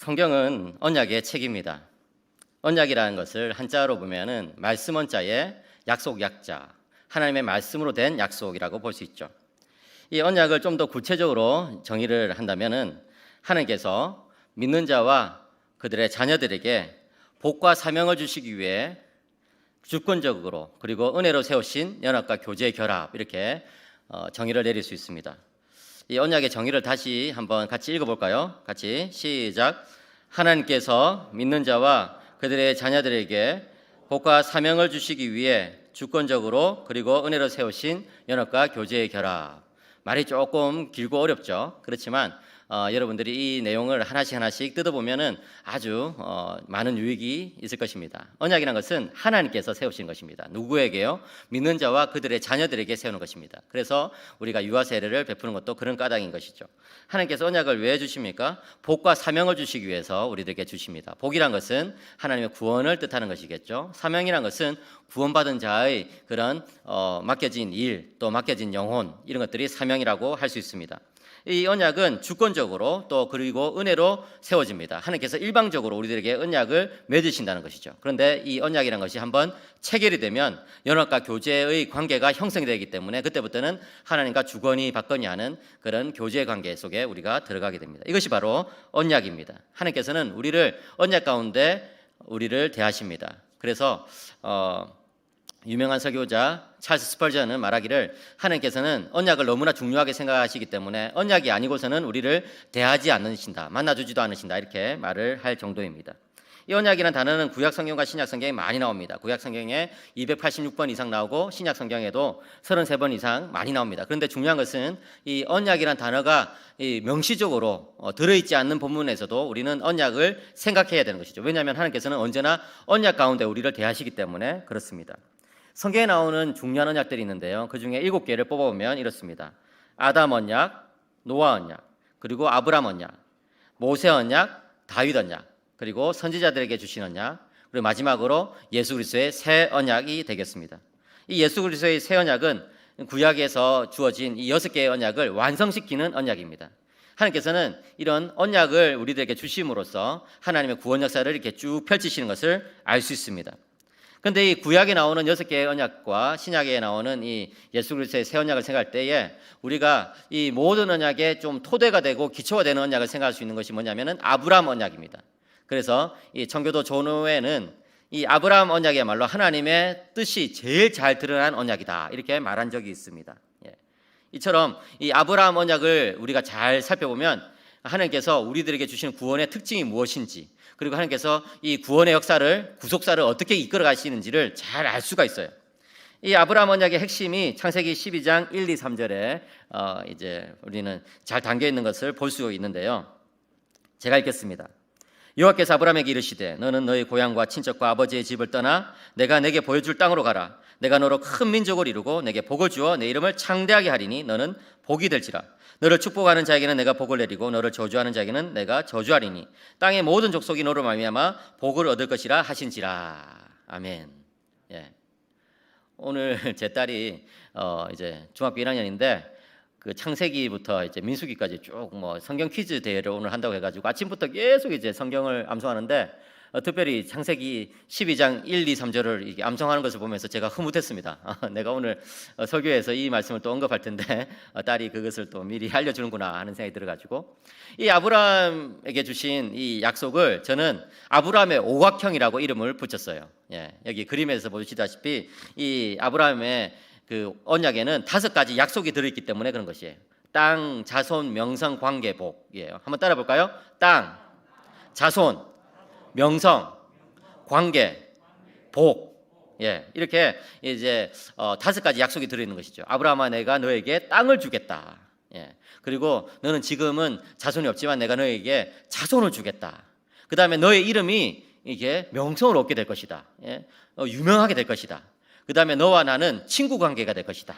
성경은 언약의 책입니다. 언약이라는 것을 한자로 보면은 말씀 원자에 약속 약자, 하나님의 말씀으로 된 약속이라고 볼 수 있죠. 이 언약을 좀 더 구체적으로 정의를 한다면은 하나님께서 믿는 자와 그들의 자녀들에게 복과 사명을 주시기 위해 주권적으로 그리고 은혜로 세우신 연합과 교제의 결합, 이렇게 정의를 내릴 수 있습니다. 이 언약의 정의를 다시 한번 같이 읽어볼까요? 같이 시작. 하나님께서 믿는 자와 그들의 자녀들에게 복과 사명을 주시기 위해 주권적으로 그리고 은혜로 세우신 연합과 교제의 결합. 말이 조금 길고 어렵죠. 그렇지만 여러분들이 이 내용을 하나씩 뜯어보면은 아주 많은 유익이 있을 것입니다. 언약이라는 것은 하나님께서 세우신 것입니다. 누구에게요? 믿는 자와 그들의 자녀들에게 세우는 것입니다. 그래서 우리가 유아 세례를 베푸는 것도 그런 까닭인 것이죠. 하나님께서 언약을 왜 주십니까? 복과 사명을 주시기 위해서 우리들에게 주십니다. 복이란 것은 하나님의 구원을 뜻하는 것이겠죠. 사명이란 것은 구원받은 자의 그런 맡겨진 일, 또 맡겨진 영혼, 이런 것들이 사명이라고 할 수 있습니다. 이 언약은 주권적으로 또 그리고 은혜로 세워집니다. 하나님께서 일방적으로 우리들에게 언약을 맺으신다는 것이죠. 그런데 이 언약이라는 것이 한번 체결이 되면 연합과 교제의 관계가 형성이 되기 때문에 그때부터는 하나님과 주거니 받거니 하는 그런 교제 관계 속에 우리가 들어가게 됩니다. 이것이 바로 언약입니다. 하나님께서는 우리를 언약 가운데 우리를 대하십니다. 그래서 유명한 설교자 찰스 스펄전은 말하기를 하나님께서는 언약을 너무나 중요하게 생각하시기 때문에 언약이 아니고서는 우리를 대하지 않으신다, 만나주지도 않으신다, 이렇게 말을 할 정도입니다. 이 언약이라는 단어는 구약 성경과 신약 성경에 많이 나옵니다. 구약 성경에 286번 이상 나오고 신약 성경에도 33번 이상 많이 나옵니다. 그런데 중요한 것은 이 언약이라는 단어가 명시적으로 들어있지 않는 본문에서도 우리는 언약을 생각해야 되는 것이죠. 왜냐하면 하나님께서는 언제나 언약 가운데 우리를 대하시기 때문에 그렇습니다. 성경에 나오는 중요한 언약들이 있는데요. 그 중에 7개를 뽑아보면 이렇습니다. 아담 언약, 노아 언약, 그리고 아브람 언약, 모세 언약, 다윗 언약, 그리고 선지자들에게 주신 언약, 그리고 마지막으로 예수 그리스도의 새 언약이 되겠습니다. 이 예수 그리스도의 새 언약은 구약에서 주어진 이 6개의 언약을 완성시키는 언약입니다. 하나님께서는 이런 언약을 우리들에게 주심으로써 하나님의 구원 역사를 이렇게 쭉 펼치시는 것을 알 수 있습니다. 그런데 이 구약에 나오는 6개의 언약과 신약에 나오는 이 예수 그리스도의 새 언약을 생각할 때에 우리가 이 모든 언약의 좀 토대가 되고 기초가 되는 언약을 생각할 수 있는 것이 뭐냐면은 아브라함 언약입니다. 그래서 이 청교도 조노회는 이 아브라함 언약이야말로 하나님의 뜻이 제일 잘 드러난 언약이다, 이렇게 말한 적이 있습니다. 이처럼 이 아브라함 언약을 우리가 잘 살펴보면 하나님께서 우리들에게 주시는 구원의 특징이 무엇인지, 그리고 하나님께서 이 구원의 역사를, 구속사를 어떻게 이끌어 가시는지를 잘 알 수가 있어요. 이 아브라함 언약의 핵심이 창세기 12장 1, 2, 3절에 이제 우리는 잘 담겨 있는 것을 볼 수 있는데요. 제가 읽겠습니다. 여호와께서 아브라함에게 이르시되 너는 너희 고향과 친척과 아버지의 집을 떠나 내가 내게 보여줄 땅으로 가라. 내가 너로 큰 민족을 이루고 내게 복을 주어 내 이름을 창대하게 하리니 너는 복이 될지라. 너를 축복하는 자에게는 내가 복을 내리고 너를 저주하는 자에게는 내가 저주하리니 땅의 모든 족속이 너로 말미암아 복을 얻을 것이라 하신지라. 아멘. 오늘 제 딸이 이제 중학교 1학년인데 그 창세기부터 이제 민수기까지 쭉 성경 퀴즈 대회를 오늘 한다고 해가지고 아침부터 계속 이제 성경을 암송하는데 특별히 창세기 12장 1, 2, 3절을 이렇게 암송하는 것을 보면서 제가 흐뭇했습니다. 내가 오늘 설교에서 이 말씀을 또 언급할 텐데 딸이 그것을 또 미리 알려주는구나 하는 생각이 들어가지고 이 아브라함에게 주신 이 약속을 저는 아브라함의 오각형이라고 이름을 붙였어요. 여기 그림에서 보시다시피 이 아브라함의 그 언약에는 5가지 약속이 들어있기 때문에 그런 것이에요. 땅, 자손, 명성, 관계, 복이에요. 한번 따라 볼까요? 땅, 자손, 명성, 관계, 복. 이렇게 이제 5가지 약속이 들어있는 것이죠. 아브라함아, 내가 너에게 땅을 주겠다. 그리고 너는 지금은 자손이 없지만 내가 너에게 자손을 주겠다. 그 다음에 너의 이름이 이게 명성을 얻게 될 것이다. 유명하게 될 것이다. 그 다음에 너와 나는 친구 관계가 될 것이다.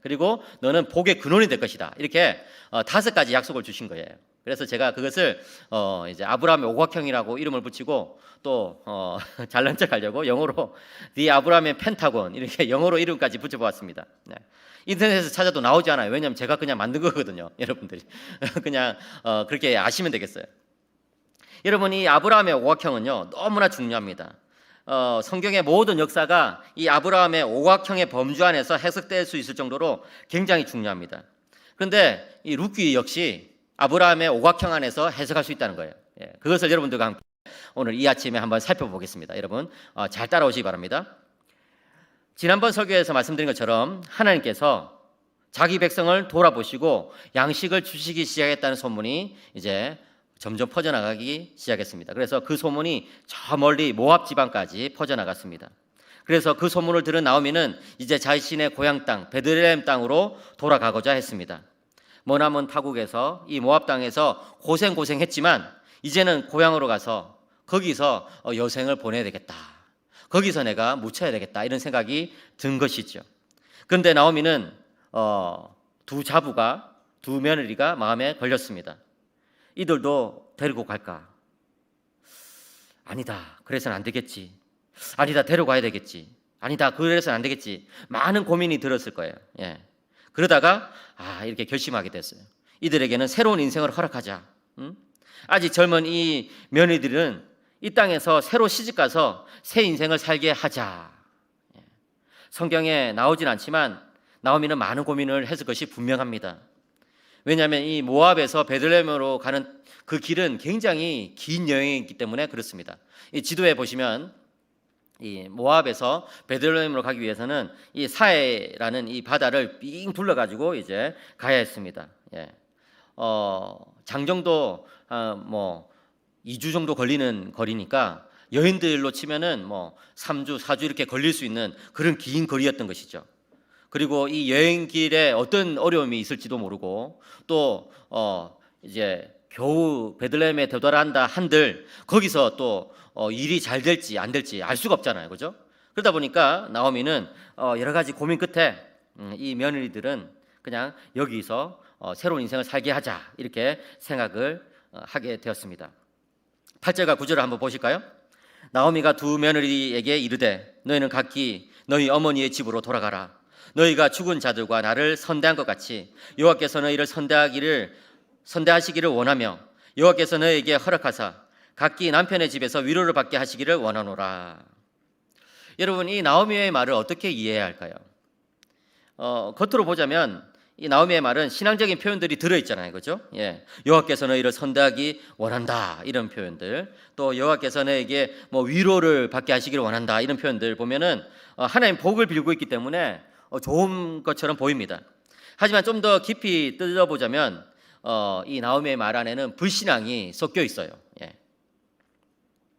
그리고 너는 복의 근원이 될 것이다. 이렇게 5가지 약속을 주신 거예요. 그래서 제가 그것을 이제 아브라함의 오각형이라고 이름을 붙이고 또 잘난 척하려고 영어로 The 아브라함의 펜타곤, 이렇게 영어로 이름까지 붙여보았습니다. 인터넷에서 찾아도 나오지 않아요. 왜냐하면 제가 그냥 만든 거거든요. 여러분들이 그냥 그렇게 아시면 되겠어요. 여러분, 이 아브라함의 오각형은요 너무나 중요합니다. 성경의 모든 역사가 이 아브라함의 오각형의 범주 안에서 해석될 수 있을 정도로 굉장히 중요합니다. 그런데 이 룻기 역시 아브라함의 오각형 안에서 해석할 수 있다는 거예요. 그것을 여러분들과 함께 오늘 이 아침에 한번 살펴보겠습니다. 여러분 잘 따라오시기 바랍니다. 지난번 설교에서 말씀드린 것처럼 하나님께서 자기 백성을 돌아보시고 양식을 주시기 시작했다는 소문이 이제 점점 퍼져나가기 시작했습니다. 그래서 그 소문이 저 멀리 모압 지방까지 퍼져나갔습니다. 그래서 그 소문을 들은 나오미는 이제 자신의 고향 땅 베들레헴 땅으로 돌아가고자 했습니다. 머나먼 타국에서 이 모압 땅에서 고생했지만 이제는 고향으로 가서 거기서 여생을 보내야 되겠다. 거기서 내가 묻혀야 되겠다. 이런 생각이 든 것이죠. 그런데 나오미는 두 며느리가 마음에 걸렸습니다. 이들도 데리고 갈까? 아니다. 그래서는 안 되겠지. 아니다. 데려가야 되겠지. 아니다. 그래서는 안 되겠지. 많은 고민이 들었을 거예요. 그러다가 이렇게 결심하게 됐어요. 이들에게는 새로운 인생을 허락하자. 아직 젊은 이 며느리들은 이 땅에서 새로 시집가서 새 인생을 살게 하자. 성경에 나오진 않지만 나오미는 많은 고민을 했을 것이 분명합니다. 왜냐하면 이 모압에서 베들레헴으로 가는 그 길은 굉장히 긴 여행이기 때문에 그렇습니다. 이 지도에 보시면 이 모압에서 베들레헴으로 가기 위해서는 이 사해라는 이 바다를 삥 둘러가지고 이제 가야 했습니다. 장정도 2주 정도 걸리는 거리니까 여인들로 치면은 3주, 4주 이렇게 걸릴 수 있는 그런 긴 거리였던 것이죠. 그리고 이 여행길에 어떤 어려움이 있을지도 모르고 또 이제 겨우 베들레헴에 도달한다 한들 거기서 또 일이 잘 될지 안 될지 알 수가 없잖아요, 그죠? 그러다 보니까 나오미는 여러 가지 고민 끝에 이 며느리들은 그냥 여기서 새로운 인생을 살게 하자 이렇게 생각을 하게 되었습니다. 8절과 9절을 한번 보실까요? 나오미가 두 며느리에게 이르되 너희는 각기 너희 어머니의 집으로 돌아가라. 너희가 죽은 자들과 나를 선대한 것 같이 여호와께서 너희를 선대하시기를 원하며 여호와께서 너희에게 허락하사 각기 남편의 집에서 위로를 받게 하시기를 원하노라. 여러분, 이 나오미의 말을 어떻게 이해해야 할까요? 겉으로 보자면 이 나오미의 말은 신앙적인 표현들이 들어있잖아요, 그렇죠? 여호와께서 너희를 선대하기 원한다 이런 표현들, 또 여호와께서 너에게 위로를 받게 하시기를 원한다 이런 표현들 보면은 하나님 복을 빌고 있기 때문에 좋은 것처럼 보입니다. 하지만 좀 더 깊이 뜯어보자면 이 나오미의 말 안에는 불신앙이 섞여 있어요.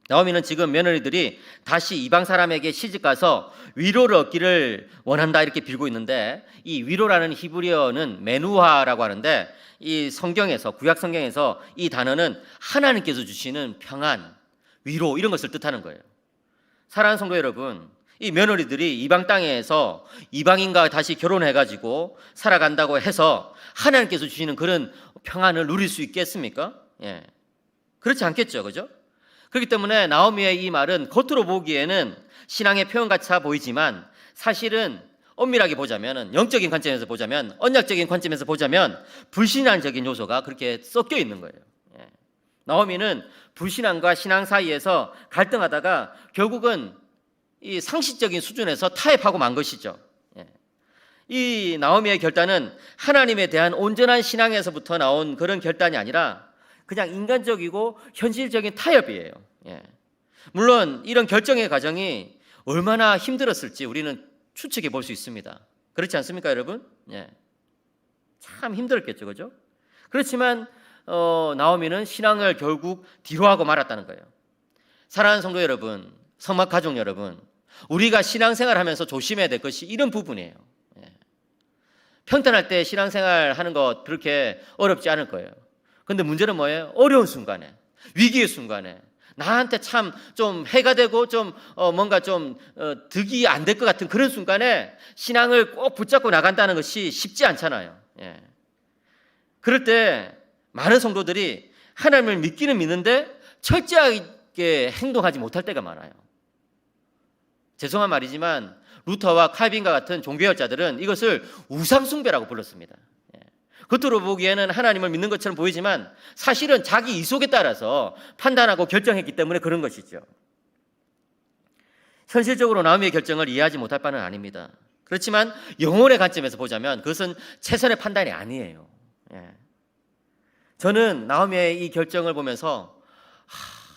나오미는 지금 며느리들이 다시 이방 사람에게 시집가서 위로를 얻기를 원한다 이렇게 빌고 있는데, 이 위로라는 히브리어는 메누하라고 하는데 이 성경에서, 구약 성경에서 이 단어는 하나님께서 주시는 평안, 위로 이런 것을 뜻하는 거예요. 사랑하는 성도 여러분, 이 며느리들이 이방 땅에서 이방인과 다시 결혼해가지고 살아간다고 해서 하나님께서 주시는 그런 평안을 누릴 수 있겠습니까? 그렇지 않겠죠, 그죠? 그렇기 때문에 나오미의 이 말은 겉으로 보기에는 신앙의 표현 같아 보이지만 사실은 엄밀하게 보자면, 영적인 관점에서 보자면, 언약적인 관점에서 보자면 불신앙적인 요소가 그렇게 섞여 있는 거예요. 나오미는 불신앙과 신앙 사이에서 갈등하다가 결국은 이 상식적인 수준에서 타협하고 만 것이죠. 이 나오미의 결단은 하나님에 대한 온전한 신앙에서부터 나온 그런 결단이 아니라 그냥 인간적이고 현실적인 타협이에요. 물론 이런 결정의 과정이 얼마나 힘들었을지 우리는 추측해 볼 수 있습니다. 그렇지 않습니까, 여러분? 참 힘들었겠죠, 그죠? 그렇지만 나오미는 신앙을 결국 뒤로하고 말았다는 거예요. 사랑하는 성도 여러분, 성막 가족 여러분, 우리가 신앙생활하면서 조심해야 될 것이 이런 부분이에요. 평탄할 때 신앙생활 하는 거 그렇게 어렵지 않을 거예요. 그런데 문제는 뭐예요? 어려운 순간에, 위기의 순간에 나한테 참 좀 해가 되고 좀 뭔가 좀 득이 안 될 것 같은 그런 순간에 신앙을 꼭 붙잡고 나간다는 것이 쉽지 않잖아요. 그럴 때 많은 성도들이 하나님을 믿기는 믿는데 철저하게 행동하지 못할 때가 많아요. 죄송한 말이지만 루터와 칼빈과 같은 종교학자들은 이것을 우상숭배라고 불렀습니다. 겉으로 보기에는 하나님을 믿는 것처럼 보이지만 사실은 자기 이속에 따라서 판단하고 결정했기 때문에 그런 것이죠. 현실적으로 나오미의 결정을 이해하지 못할 바는 아닙니다. 그렇지만 영혼의 관점에서 보자면 그것은 최선의 판단이 아니에요. 저는 나오미의 이 결정을 보면서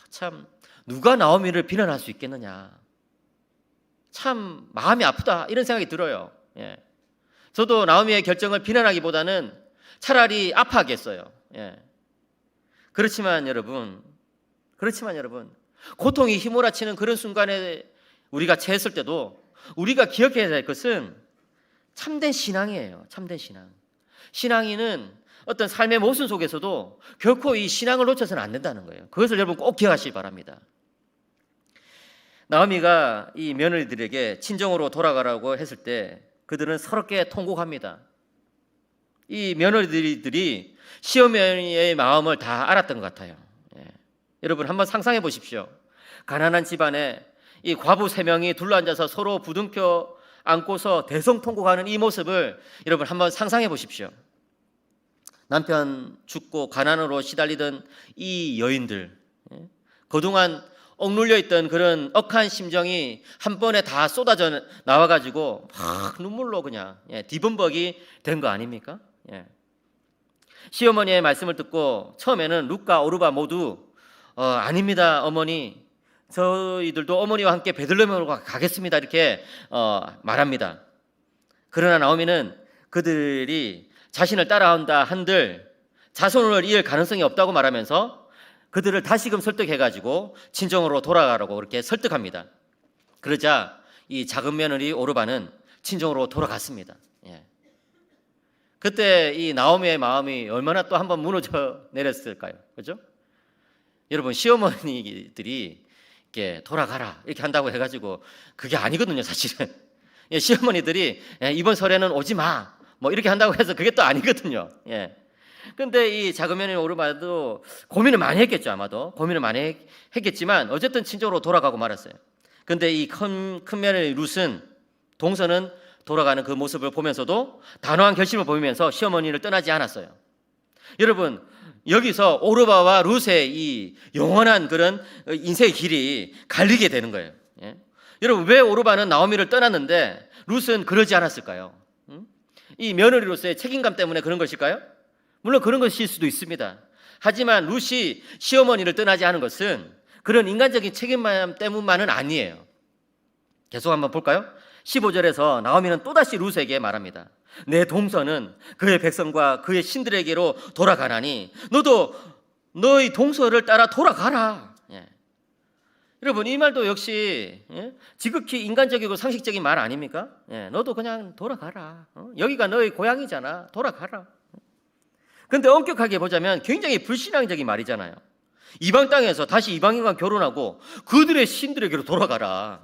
참 누가 나오미를 비난할 수 있겠느냐, 참 마음이 아프다 이런 생각이 들어요. 저도 나오미의 결정을 비난하기보다는 차라리 아파하겠어요. 그렇지만 여러분, 고통이 휘몰아치는 그런 순간에 우리가 처했을 때도 우리가 기억해야 될 것은 참된 신앙이에요. 참된 신앙. 신앙인은 어떤 삶의 모순 속에서도 결코 이 신앙을 놓쳐서는 안 된다는 거예요. 그것을 여러분 꼭 기억하시기 바랍니다. 나오미가 이 며느리들에게 친정으로 돌아가라고 했을 때 그들은 서럽게 통곡합니다. 이 며느리들이 시어머니의 마음을 다 알았던 것 같아요. 여러분 한번 상상해 보십시오. 가난한 집안에 이 과부 3명이 둘러앉아서 서로 부둥켜 안고서 대성통곡하는 이 모습을 여러분 한번 상상해 보십시오. 남편 죽고 가난으로 시달리던 이 여인들, 그동안 억눌려 있던 그런 억한 심정이 한 번에 다 쏟아져 나와가지고 막 눈물로 그냥 뒤범벅이 된 거 아닙니까? 시어머니의 말씀을 듣고 처음에는 룻과 오르바 모두 아닙니다 어머니, 저희들도 어머니와 함께 베들레헴으로 가겠습니다 이렇게 말합니다. 그러나 나오미는 그들이 자신을 따라온다 한들 자손을 이을 가능성이 없다고 말하면서 그들을 다시금 설득해가지고 친정으로 돌아가라고 그렇게 설득합니다. 그러자 이 작은 며느리 오르바는 친정으로 돌아갔습니다. 그때 이 나오미의 마음이 얼마나 또 한번 무너져 내렸을까요? 그죠? 여러분 시어머니들이 이렇게 돌아가라 이렇게 한다고 해가지고 그게 아니거든요, 사실은. 시어머니들이 이번 설에는 오지 마 뭐 이렇게 한다고 해서 그게 또 아니거든요. 근데 이 작은 며느리 오르바도 고민을 많이 했겠죠. 아마도 고민을 많이 했겠지만 어쨌든 친정으로 돌아가고 말았어요. 근데 이 큰 며느리 룻은 동서는 돌아가는 그 모습을 보면서도 단호한 결심을 보이면서 시어머니를 떠나지 않았어요. 여러분 여기서 오르바와 룻의 이 영원한 그런 인생의 길이 갈리게 되는 거예요. 여러분 왜 오르바는 나오미를 떠났는데 룻은 그러지 않았을까요? 이 며느리로서의 책임감 때문에 그런 것일까요? 물론 그런 것일 수도 있습니다. 하지만 룻이 시어머니를 떠나지 않은 것은 그런 인간적인 책임감 때문만은 아니에요. 계속 한번 볼까요? 15절에서 나오미는 또다시 룻에게 말합니다. 내 동서는 그의 백성과 그의 신들에게로 돌아가나니 너도 너의 동서를 따라 돌아가라. 여러분 이 말도 역시 지극히 인간적이고 상식적인 말 아닙니까? 너도 그냥 돌아가라. 여기가 너의 고향이잖아. 돌아가라. 근데 엄격하게 보자면 굉장히 불신앙적인 말이잖아요. 이방 땅에서 다시 이방인과 결혼하고 그들의 신들에게로 돌아가라.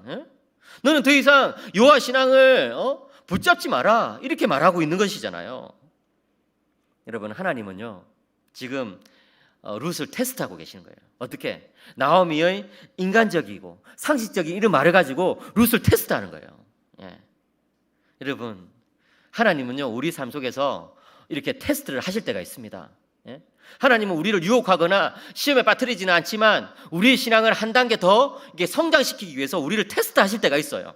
너는 더 이상 여호와 신앙을 붙잡지 마라 이렇게 말하고 있는 것이잖아요. 여러분 하나님은요 지금 룻을 테스트하고 계시는 거예요. 어떻게? 나오미의 인간적이고 상식적인 이런 말을 가지고 룻을 테스트하는 거예요. 여러분 하나님은요 우리 삶 속에서 이렇게 테스트를 하실 때가 있습니다. 하나님은 우리를 유혹하거나 시험에 빠뜨리지는 않지만 우리의 신앙을 한 단계 더 이게 성장시키기 위해서 우리를 테스트하실 때가 있어요.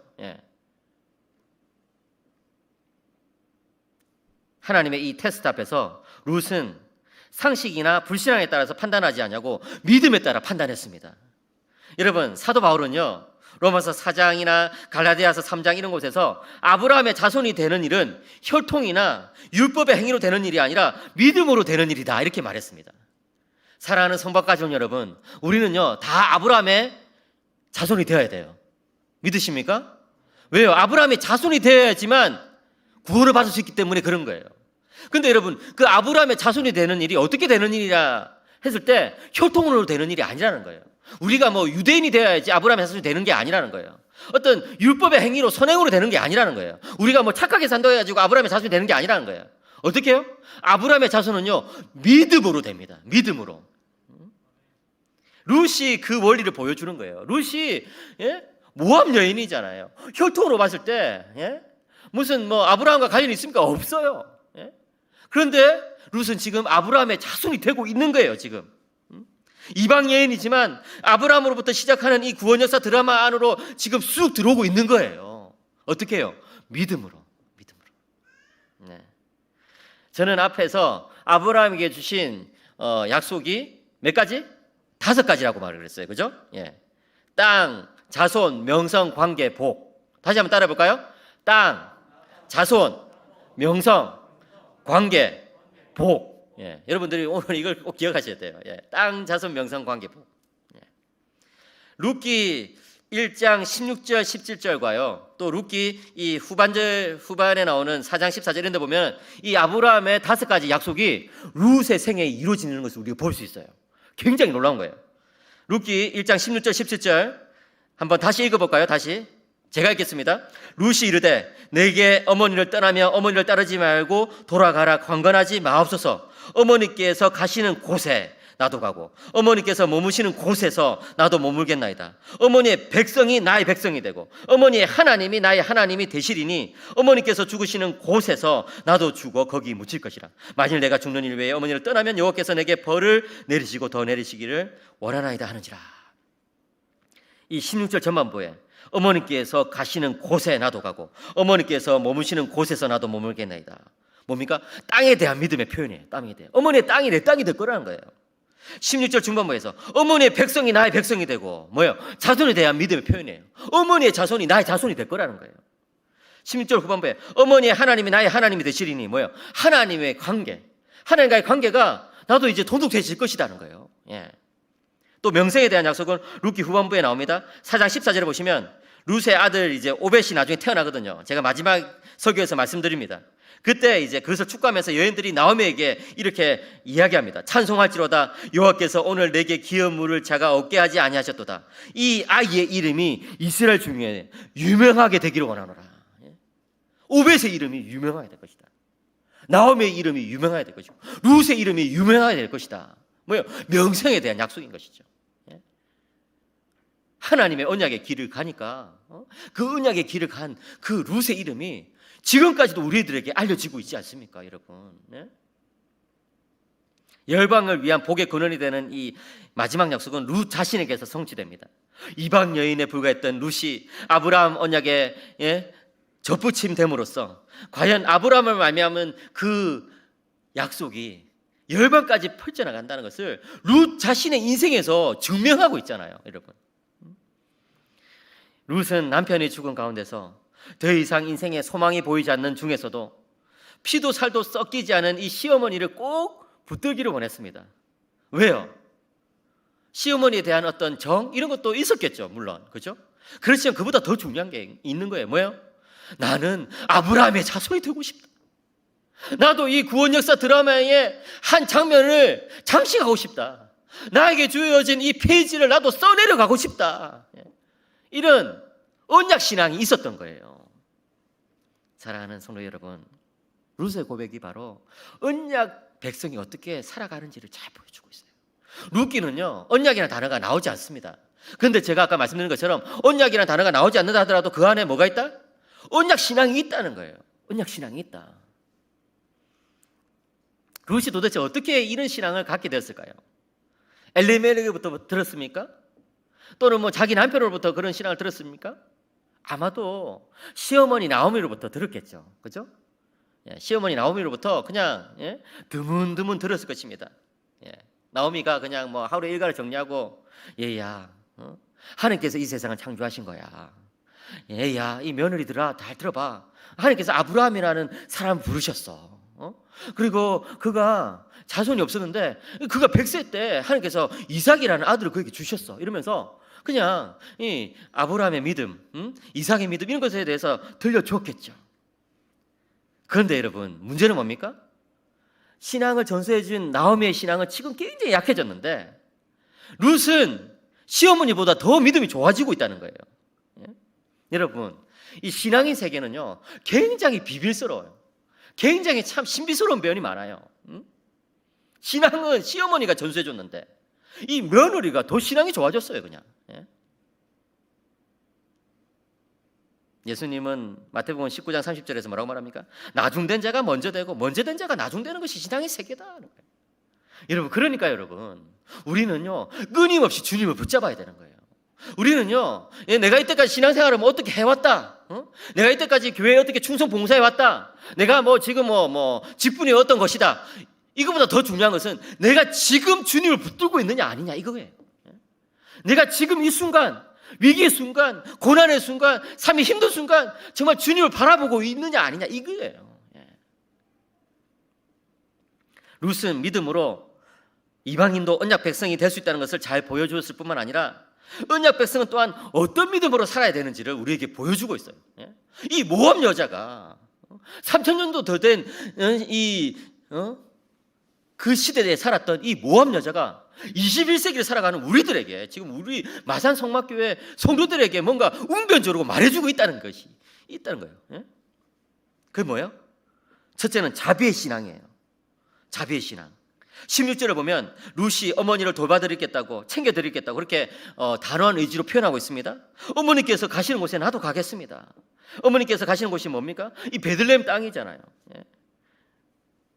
하나님의 이 테스트 앞에서 룻은 상식이나 불신앙에 따라서 판단하지 않냐고 믿음에 따라 판단했습니다. 여러분 사도 바울은요 로마서 4장이나 갈라디아서 3장 이런 곳에서 아브라함의 자손이 되는 일은 혈통이나 율법의 행위로 되는 일이 아니라 믿음으로 되는 일이다 이렇게 말했습니다. 사랑하는 성박 가족 여러분, 우리는요 다 아브라함의 자손이 되어야 돼요. 믿으십니까? 왜요? 아브라함의 자손이 되어야지만 구원을 받을 수 있기 때문에 그런 거예요. 근데 여러분 그 아브라함의 자손이 되는 일이 어떻게 되는 일이라 했을 때 혈통으로 되는 일이 아니라는 거예요. 우리가 뭐 유대인이 되어야지 아브라함의 자손이 되는 게 아니라는 거예요. 어떤 율법의 행위로 선행으로 되는 게 아니라는 거예요. 우리가 뭐 착하게 산다고 해가지고 아브라함의 자손이 되는 게 아니라는 거예요. 어떻게 해요? 아브라함의 자손은요 믿음으로 됩니다. 믿음으로. 룻이 그 원리를 보여주는 거예요. 룻이 모함 여인이잖아요. 혈통으로 봤을 때 무슨 뭐 아브라함과 관련이 있습니까? 없어요. 그런데 룻은 지금 아브라함의 자손이 되고 있는 거예요. 지금 이방 여인이지만 아브라함으로부터 시작하는 이 구원 역사 드라마 안으로 지금 쑥 들어오고 있는 거예요. 어떻게 해요? 믿음으로. 네. 저는 앞에서 아브라함에게 주신 약속이 몇 가지? 5가지라고 말을 했어요. 그죠? 예. 땅, 자손, 명성, 관계, 복. 다시 한번 따라해 볼까요? 땅, 자손, 명성, 관계, 복. 예. 여러분들이 오늘 이걸 꼭 기억하셔야 돼요. 예. 땅, 자손, 명성, 관계, 복. 예. 룻기 1장 16절 17절과요. 또 룻기 이 후반에 나오는 4장 14절 이런 데 보면 이 아브라함의 5가지 약속이 룻의 생애에 이루어지는 것을 우리가 볼 수 있어요. 굉장히 놀라운 거예요. 룻기 1장 16절 17절 한번 다시 읽어볼까요? 다시 제가 읽겠습니다. 룻이 이르되 내게 어머니를 떠나며 어머니를 따르지 말고 돌아가라. 강건하지 마옵소서. 어머니께서 가시는 곳에 나도 가고 어머니께서 머무시는 곳에서 나도 머물겠나이다. 어머니의 백성이 나의 백성이 되고 어머니의 하나님이 나의 하나님이 되시리니 어머니께서 죽으시는 곳에서 나도 죽어 거기 묻힐 것이라. 만일 내가 죽는 일 외에 어머니를 떠나면 여호와께서 내게 벌을 내리시고 더 내리시기를 원하나이다 하는지라. 이 16절 전반부에 어머니께서 가시는 곳에 나도 가고 어머니께서 머무시는 곳에서 나도 머물겠나이다. 뭡니까? 땅에 대한 믿음의 표현이에요. 땅에 대한. 어머니의 땅이 내 땅이 될 거라는 거예요. 16절 중반부에서 어머니의 백성이 나의 백성이 되고 뭐예요? 자손에 대한 믿음의 표현이에요. 어머니의 자손이 나의 자손이 될 거라는 거예요. 16절 후반부에 어머니의 하나님이 나의 하나님이 되시리니 뭐예요? 하나님의 관계, 하나님과의 관계가 나도 이제 돈독해질 것이라는 거예요. 예. 또 명성에 대한 약속은 룻기 후반부에 나옵니다. 4장 14절에 보시면 룻의 아들 이제 오벳이 나중에 태어나거든요. 제가 마지막 설교에서 말씀드립니다. 그때 이제 그것을 축구하면서 여인들이 나오미에게 이렇게 이야기합니다. 찬송할지로다 여호와께서 오늘 내게 기업 물을 자가 얻게 하지 아니하셨도다. 이 아이의 이름이 이스라엘 중에 유명하게 되기를 원하노라. 오벳의 이름이 유명하게 될 것이다. 나오미의 이름이 유명하게 될 것이고 룻의 이름이 유명하게 될 것이다. 뭐예요? 명성에 대한 약속인 것이죠. 하나님의 언약의 길을 가니까 그 언약의 길을 간 그 룻의 이름이 지금까지도 우리들에게 알려지고 있지 않습니까, 여러분? 네? 열방을 위한 복의 근원이 되는 이 마지막 약속은 룻 자신에게서 성취됩니다. 이방 여인에 불과했던 룻이 아브라함 언약에 접붙임됨으로써 과연 아브라함을 말미암은 그 약속이 열방까지 펼쳐나간다는 것을 룻 자신의 인생에서 증명하고 있잖아요, 여러분. 룻은 남편이 죽은 가운데서 더 이상 인생에 소망이 보이지 않는 중에서도 피도 살도 섞이지 않은 이 시어머니를 꼭 붙들기를 원했습니다. 왜요? 시어머니에 대한 어떤 정 이런 것도 있었겠죠, 물론. 그죠? 그렇지만 그보다 더 중요한 게 있는 거예요. 뭐예요? 나는 아브라함의 자손이 되고 싶다. 나도 이 구원 역사 드라마의 한 장면을 장식하고 싶다. 나에게 주어진 이 페이지를 나도 써내려 가고 싶다. 이런 언약 신앙이 있었던 거예요. 사랑하는 성도 여러분, 룻의 고백이 바로 언약 백성이 어떻게 살아가는지를 잘 보여주고 있어요. 룻기는요, 언약이라는 단어가 나오지 않습니다. 그런데 제가 아까 말씀드린 것처럼 언약이라는 단어가 나오지 않는다 하더라도 그 안에 뭐가 있다? 언약 신앙이 있다는 거예요. 언약 신앙이 있다. 룻이 도대체 어떻게 이런 신앙을 갖게 되었을까요? 엘리멜렉부터 들었습니까? 또는 뭐 자기 남편으로부터 그런 신앙을 들었습니까? 아마도 시어머니 나오미로부터 들었겠죠. 그죠? 예, 시어머니 나오미로부터 그냥 드문드문 들었을 것입니다. 예, 나오미가 그냥 뭐 하루 일과를 정리하고 얘야, 하나님께서 이 세상을 창조하신 거야. 얘야, 이 며느리들아 잘 들어봐. 하나님께서 아브라함이라는 사람 부르셨어. 그리고 그가 자손이 없었는데 그가 100세 때 하나님께서 이삭이라는 아들을 그에게 주셨어. 이러면서 그냥 이 아브라함의 믿음, 이삭의 믿음 이런 것에 대해서 들려주었겠죠. 그런데 여러분, 문제는 뭡니까? 신앙을 전수해 준 나오미의 신앙은 지금 굉장히 약해졌는데 룻은 시어머니보다 더 믿음이 좋아지고 있다는 거예요. 예? 여러분, 이 신앙의 세계는요 굉장히 비밀스러워요. 굉장히 참 신비스러운 면이 많아요. 신앙은 시어머니가 전수해 줬는데 이 며느리가 더 신앙이 좋아졌어요, 그냥. 예? 예수님은 마태복음 19장 30절에서 뭐라고 말합니까? 나중된 자가 먼저 되고 먼저 된 자가 나중되는 것이 신앙의 세계다. 여러분, 그러니까 여러분, 우리는요 끊임없이 주님을 붙잡아야 되는 거예요. 우리는요 내가 이때까지 신앙생활을 어떻게 해왔다, 내가 이때까지 교회에 어떻게 충성 봉사해왔다, 내가 지금 직분이 어떤 것이다, 이거보다 더 중요한 것은 내가 지금 주님을 붙들고 있느냐 아니냐 이거예요. 내가 지금 이 순간, 위기의 순간, 고난의 순간, 삶이 힘든 순간 정말 주님을 바라보고 있느냐 아니냐 이거예요. 룻은 믿음으로 이방인도 언약 백성이 될 수 있다는 것을 잘 보여주었을 뿐만 아니라 언약 백성은 또한 어떤 믿음으로 살아야 되는지를 우리에게 보여주고 있어요. 이 모압 여자가 3,000년도 더 된 그 시대에 살았던 이 모압 여자가 21세기를 살아가는 우리들에게, 지금 우리 마산 성막교회 성도들에게 뭔가 웅변적으로 말해주고 있다는 것이 있다는 거예요. 그게 뭐예요? 첫째는 자비의 신앙이에요. 자비의 신앙. 16절을 보면 룻이 어머니를 돌봐드리겠다고, 챙겨드리겠다고 그렇게 단호한 의지로 표현하고 있습니다. 어머니께서 가시는 곳에 나도 가겠습니다. 어머니께서 가시는 곳이 뭡니까? 이 베들레헴 땅이잖아요.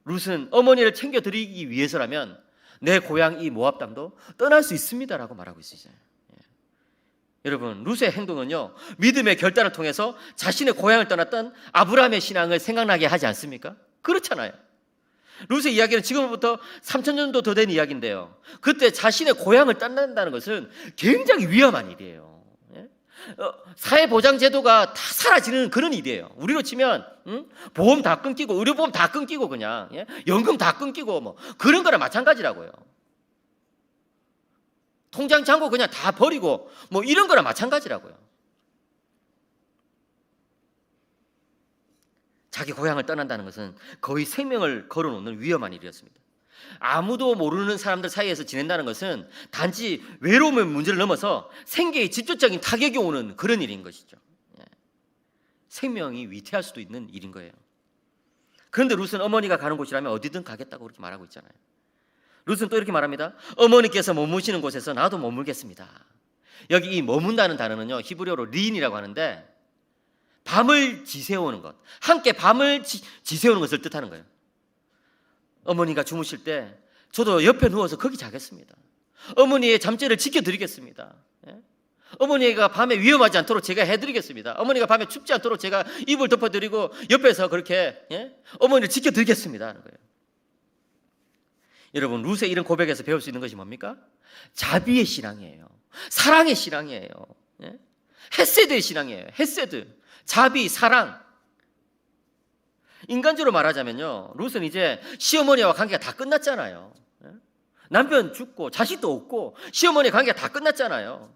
룻은 어머니를 챙겨드리기 위해서라면 내 고향 이 모압 땅도 떠날 수 있습니다라고 말하고 있어요. 여러분, 룻의 행동은요 믿음의 결단을 통해서 자신의 고향을 떠났던 아브라함의 신앙을 생각나게 하지 않습니까? 그렇잖아요. 룻의 이야기는 지금부터 3,000년도 더 된 이야기인데요, 그때 자신의 고향을 떠난다는 것은 굉장히 위험한 일이에요. 사회보장제도가 다 사라지는 그런 일이에요. 우리로 치면 보험 다 끊기고, 의료보험 다 끊기고, 그냥 연금 다 끊기고 그런 거랑 마찬가지라고요. 통장 잔고 그냥 다 버리고 이런 거랑 마찬가지라고요. 자기 고향을 떠난다는 것은 거의 생명을 걸어놓는 위험한 일이었습니다. 아무도 모르는 사람들 사이에서 지낸다는 것은 단지 외로움의 문제를 넘어서 생계에 직접적인 타격이 오는 그런 일인 것이죠. 생명이 위태할 수도 있는 일인 거예요. 그런데 룻은 어머니가 가는 곳이라면 어디든 가겠다고 그렇게 말하고 있잖아요. 룻은 또 이렇게 말합니다. 어머니께서 머무시는 곳에서 나도 머물겠습니다. 여기 이 머문다는 단어는요 히브리어로 리인이라고 하는데 밤을 지새우는 것, 함께 밤을 지새우는 것을 뜻하는 거예요. 어머니가 주무실 때 저도 옆에 누워서 거기 자겠습니다. 어머니의 잠재를 지켜드리겠습니다. 어머니가 밤에 위험하지 않도록 제가 해드리겠습니다. 어머니가 밤에 춥지 않도록 제가 이불 덮어드리고 옆에서 그렇게 어머니를 지켜드리겠습니다 하는 거예요. 여러분, 룻의 이런 고백에서 배울 수 있는 것이 뭡니까? 자비의 신앙이에요. 사랑의 신앙이에요. 헤세드의 신앙이에요. 헤세드, 자비, 사랑. 인간적으로 말하자면요, 룻은 이제 시어머니와 관계가 다 끝났잖아요. 남편 죽고 자식도 없고 시어머니 관계가 다 끝났잖아요.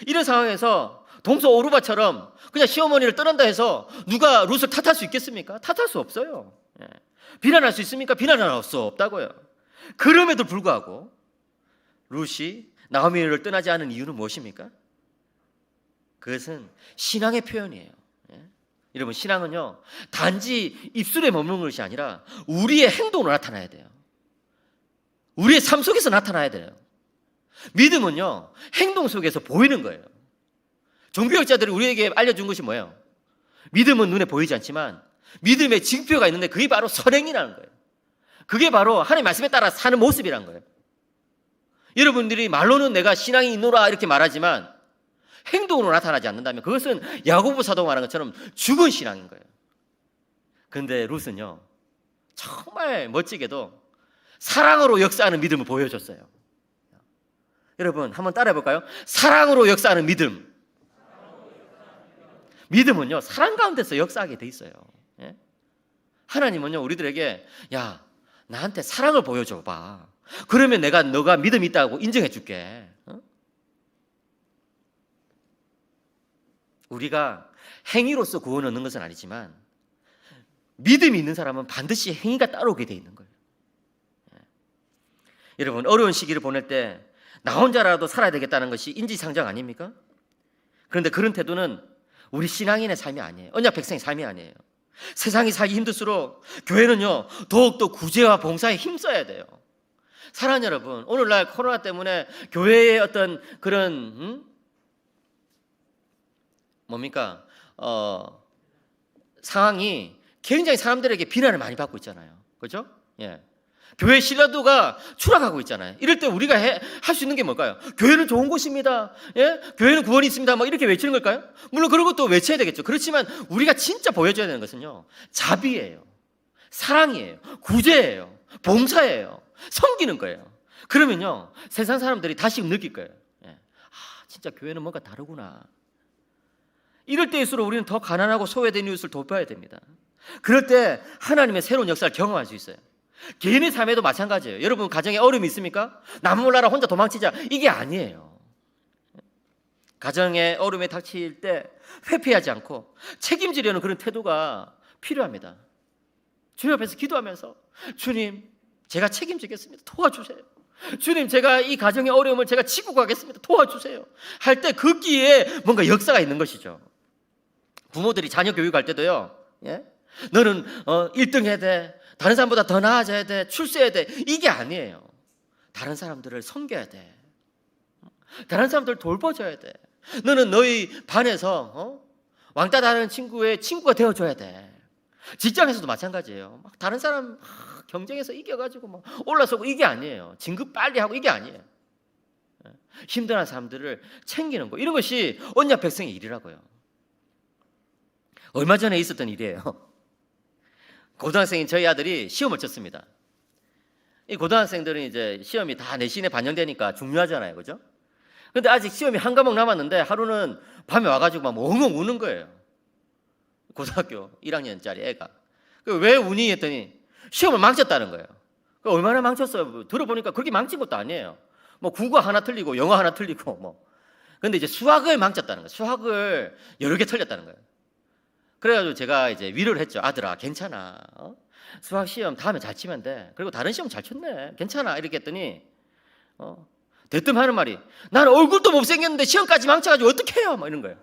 이런 상황에서 동서 오르바처럼 그냥 시어머니를 떠난다 해서 누가 룻을 탓할 수 있겠습니까? 탓할 수 없어요. 비난할 수 있습니까? 비난할 수 없다고요. 그럼에도 불구하고 룻이 나오미를 떠나지 않은 이유는 무엇입니까? 그것은 신앙의 표현이에요. 여러분, 신앙은요 단지 입술에 머무는 것이 아니라 우리의 행동으로 나타나야 돼요. 우리의 삶 속에서 나타나야 돼요. 믿음은요 행동 속에서 보이는 거예요. 종교학자들이 우리에게 알려준 것이 뭐예요? 믿음은 눈에 보이지 않지만 믿음의 징표가 있는데 그게 바로 선행이라는 거예요. 그게 바로 하나님의 말씀에 따라 사는 모습이라는 거예요. 여러분들이 말로는 내가 신앙이 있노라 이렇게 말하지만 행동으로 나타나지 않는다면 그것은 야고보 사도가 말한 것처럼 죽은 신앙인 거예요. 그런데 룻은요 정말 멋지게도 사랑으로 역사하는 믿음을 보여줬어요. 여러분 한번 따라해 볼까요? 사랑으로 역사하는 믿음. 믿음은요 사랑 가운데서 역사하게 돼 있어요. 하나님은요 우리들에게 야 나한테 사랑을 보여줘봐. 그러면 내가 너가 믿음이 있다고 인정해 줄게. 우리가 행위로서 구원을 얻는 것은 아니지만 믿음이 있는 사람은 반드시 행위가 따라오게 돼 있는 거예요. 여러분 어려운 시기를 보낼 때 나 혼자라도 살아야 되겠다는 것이 인지상정 아닙니까? 그런데 그런 태도는 우리 신앙인의 삶이 아니에요. 언약 백성의 삶이 아니에요. 세상이 살기 힘들수록 교회는요 더욱더 구제와 봉사에 힘써야 돼요. 사랑하는 여러분, 오늘날 코로나 때문에 교회의 어떤 그런 뭡니까? 상황이 굉장히 사람들에게 비난을 많이 받고 있잖아요. 그렇죠? 예. 교회 신뢰도가 추락하고 있잖아요. 이럴 때 우리가 할 수 있는 게 뭘까요? 교회는 좋은 곳입니다. 예? 교회는 구원이 있습니다. 뭐 이렇게 외치는 걸까요? 물론 그런 것도 외쳐야 되겠죠. 그렇지만 우리가 진짜 보여줘야 되는 것은요, 자비예요, 사랑이에요, 구제예요, 봉사예요, 섬기는 거예요. 그러면요, 세상 사람들이 다시 느낄 거예요. 예. 아, 진짜 교회는 뭔가 다르구나. 이럴 때일수록 우리는 더 가난하고 소외된 이웃을 돕아야 됩니다. 그럴 때 하나님의 새로운 역사를 경험할 수 있어요. 개인의 삶에도 마찬가지예요. 여러분 가정에 어려움이 있습니까? 나 몰라라 혼자 도망치자, 이게 아니에요. 가정에 어려움이 닥칠 때 회피하지 않고 책임지려는 그런 태도가 필요합니다. 주님 앞에서 기도하면서, 주님 제가 책임지겠습니다, 도와주세요. 주님 제가 이 가정의 어려움을 제가 지고 가겠습니다, 도와주세요 할 때 그 끼에 뭔가 역사가 있는 것이죠. 부모들이 자녀 교육할 때도요, 예? 너는 1등 해야 돼, 다른 사람보다 더 나아져야 돼, 출세해야 돼, 이게 아니에요. 다른 사람들을 섬겨야 돼, 다른 사람들을 돌봐줘야 돼. 너는 너희 반에서 왕따 다른 친구의 친구가 되어줘야 돼. 직장에서도 마찬가지예요. 막 다른 사람 경쟁에서 이겨가지고 막 올라서고, 이게 아니에요. 진급 빨리 하고, 이게 아니에요. 힘들어하는 사람들을 챙기는 거, 이런 것이 언약 백성의 일이라고요. 얼마 전에 있었던 일이에요. 고등학생인 저희 아들이 시험을 쳤습니다. 이 고등학생들은 이제 시험이 다 내신에 반영되니까 중요하잖아요, 그죠? 근데 아직 시험이 한 과목 남았는데 하루는 밤에 와가지고 막 엉엉 우는 거예요. 고등학교 1학년짜리 애가. 왜 우니 했더니 시험을 망쳤다는 거예요. 얼마나 망쳤어요? 들어보니까 그렇게 망친 것도 아니에요. 뭐 국어 하나 틀리고 영어 하나 틀리고 뭐. 근데 이제 수학을 망쳤다는 거예요. 수학을 여러 개 틀렸다는 거예요. 그래가지고 제가 이제 위로를 했죠. 아들아, 괜찮아. 수학 시험 다음에 잘 치면 돼. 그리고 다른 시험 잘 쳤네, 괜찮아. 이렇게 했더니 대뜸 하는 말이, 나는 얼굴도 못생겼는데 시험까지 망쳐가지고 어떡해요, 막 이런 거예요.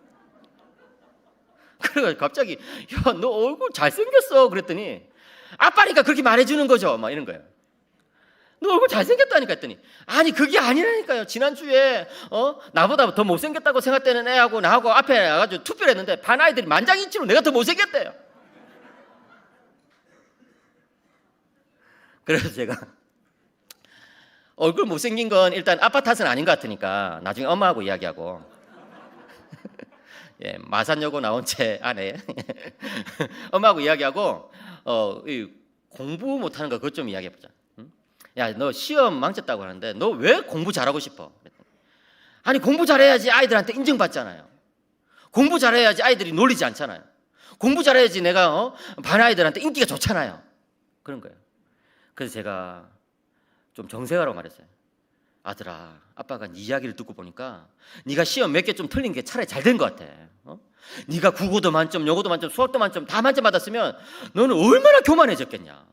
그래가지고 갑자기, 야, 너 얼굴 잘생겼어. 그랬더니 아빠니까 그렇게 말해주는 거죠, 막 이런 거예요. 너 얼굴 잘생겼다니까 했더니, 아니 그게 아니라니까요. 지난주에 나보다 더 못생겼다고 생각되는 애하고 나하고 앞에 나가지고 투표를 했는데 반 아이들이 만장일치로 내가 더 못생겼대요. 그래서 제가 얼굴 못생긴 건 일단 아빠 탓은 아닌 것 같으니까 나중에 엄마하고 이야기하고 예, 마산여고 나온 제 아내 엄마하고 이야기하고 이 공부 못하는 거 그것 좀 이야기해보자. 야, 너 시험 망쳤다고 하는데 너 왜 공부 잘하고 싶어? 아니 공부 잘해야지 아이들한테 인정받잖아요. 공부 잘해야지 아이들이 놀리지 않잖아요. 공부 잘해야지 내가 반 아이들한테 인기가 좋잖아요. 그런 거예요. 그래서 제가 좀 정색하라고 말했어요. 아들아, 아빠가 네 이야기를 듣고 보니까 네가 시험 몇 개 좀 틀린 게 차라리 잘 된 것 같아. 네가 국어도 만점, 영어도 만점, 수학도 만점 다 만점 받았으면 너는 얼마나 교만해졌겠냐.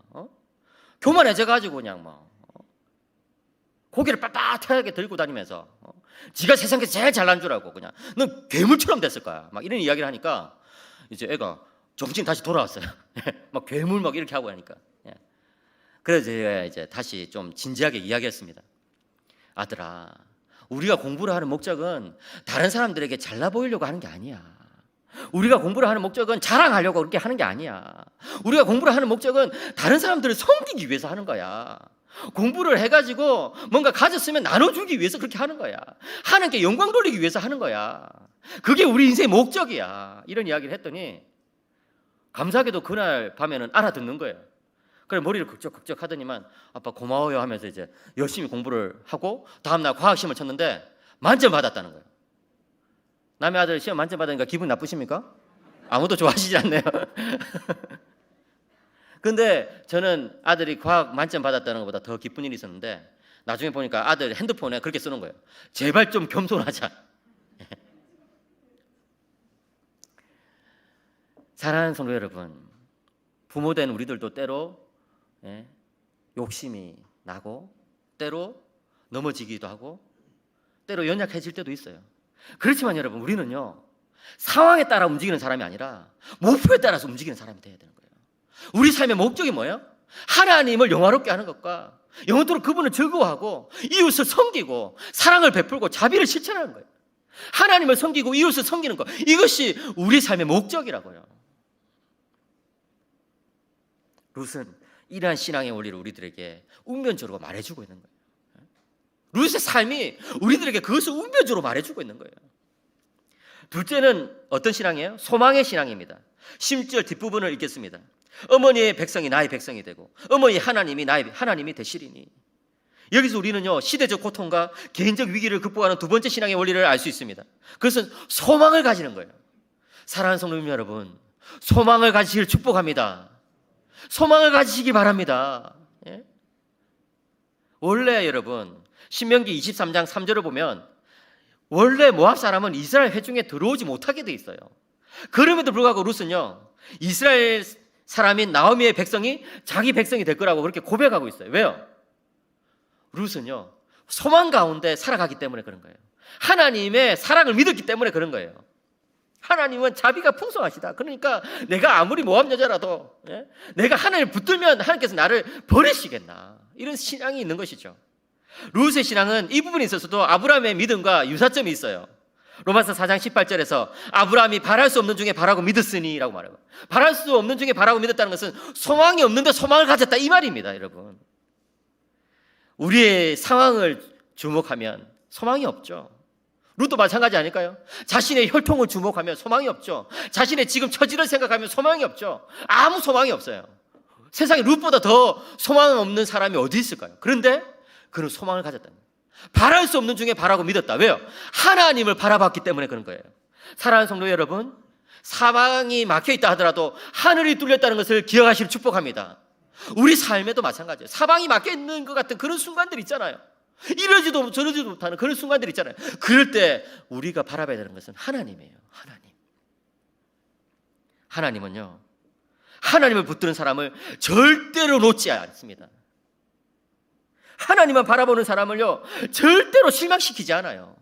교만해져가지고 그냥 뭐 고개를 빳빳하게 들고 다니면서 지가 세상에서 제일 잘난 줄 알고 그냥 넌 괴물처럼 됐을 거야, 막 이런 이야기를 하니까 이제 애가 정신 다시 돌아왔어요. 막 괴물 막 이렇게 하고 하니까. 그래서 제가 이제 다시 좀 진지하게 이야기했습니다. 아들아, 우리가 공부를 하는 목적은 다른 사람들에게 잘나 보이려고 하는 게 아니야. 우리가 공부를 하는 목적은 자랑하려고 그렇게 하는 게 아니야. 우리가 공부를 하는 목적은 다른 사람들을 섬기기 위해서 하는 거야. 공부를 해가지고 뭔가 가졌으면 나눠주기 위해서 그렇게 하는 거야. 하나님께 영광 돌리기 위해서 하는 거야. 그게 우리 인생의 목적이야. 이런 이야기를 했더니 감사하게도 그날 밤에는 알아듣는 거예요. 그래 머리를 극적극적 하더니만 아빠 고마워요 하면서 이제 열심히 공부를 하고 다음날 과학시험을 쳤는데 만점 받았다는 거예요. 남의 아들 시험 만점 받으니까 기분 나쁘십니까? 아무도 좋아하시지 않네요. 근데 저는 아들이 과학 만점 받았다는 것보다 더 기쁜 일이 있었는데 나중에 보니까 아들 핸드폰에 그렇게 쓰는 거예요. 제발 좀 겸손하자. 사랑하는 성도 여러분, 부모된 우리들도 때로 욕심이 나고 때로 넘어지기도 하고 때로 연약해질 때도 있어요. 그렇지만 여러분, 우리는요 상황에 따라 움직이는 사람이 아니라 목표에 따라서 움직이는 사람이 돼야 되는 거예요. 우리 삶의 목적이 뭐예요? 하나님을 영화롭게 하는 것과 영원토록 그분을 즐거워하고 이웃을 섬기고 사랑을 베풀고 자비를 실천하는 거예요. 하나님을 섬기고 이웃을 섬기는 것, 이것이 우리 삶의 목적이라고요. 룻은 이러한 신앙의 원리를 우리들에게 운면적으로 말해주고 있는 거예요. 룻의 삶이 우리들에게 그것을 운면적으로 말해주고 있는 거예요. 둘째는 어떤 신앙이에요? 소망의 신앙입니다. 10절 뒷부분을 읽겠습니다. 어머니의 백성이 나의 백성이 되고 어머니 하나님이 나의 하나님이 되시리니. 여기서 우리는요, 시대적 고통과 개인적 위기를 극복하는 두 번째 신앙의 원리를 알 수 있습니다. 그것은 소망을 가지는 거예요. 사랑하는 성도님 여러분, 소망을 가지시길 축복합니다. 소망을 가지시기 바랍니다. 예? 원래 여러분 신명기 23장 3절을 보면 원래 모압 사람은 이스라엘 회중에 들어오지 못하게 돼 있어요. 그럼에도 불구하고 룻은요, 이스라엘 사람인 나오미의 백성이 자기 백성이 될 거라고 그렇게 고백하고 있어요. 왜요? 룻은요, 소망 가운데 살아가기 때문에 그런 거예요. 하나님의 사랑을 믿었기 때문에 그런 거예요. 하나님은 자비가 풍성하시다. 그러니까 내가 아무리 모압 여자라도 내가 하나님을 붙들면 하나님께서 나를 버리시겠나, 이런 신앙이 있는 것이죠. 룻의 신앙은 이 부분에 있어서도 아브라함의 믿음과 유사점이 있어요. 로마서 4장 18절에서 아브라함이 바랄 수 없는 중에 바라고 믿었으니 라고 말해요. 바랄 수 없는 중에 바라고 믿었다는 것은 소망이 없는데 소망을 가졌다, 이 말입니다. 여러분, 우리의 상황을 주목하면 소망이 없죠. 룻도 마찬가지 아닐까요? 자신의 혈통을 주목하면 소망이 없죠. 자신의 지금 처지를 생각하면 소망이 없죠. 아무 소망이 없어요. 세상에 룻보다 더 소망 없는 사람이 어디 있을까요? 그런데 그는 소망을 가졌다는 거예요. 바랄 수 없는 중에 바라고 믿었다. 왜요? 하나님을 바라봤기 때문에 그런 거예요. 사랑하는 성도 여러분, 사방이 막혀있다 하더라도 하늘이 뚫렸다는 것을 기억하시길 축복합니다. 우리 삶에도 마찬가지예요. 사방이 막혀있는 것 같은 그런 순간들 있잖아요. 이러지도 저러지도 못하는 그런 순간들 있잖아요. 그럴 때 우리가 바라봐야 되는 것은 하나님이에요. 하나님은요, 하나님을 붙드는 사람을 절대로 놓지 않습니다. 하나님만 바라보는 사람을요, 절대로 실망시키지 않아요.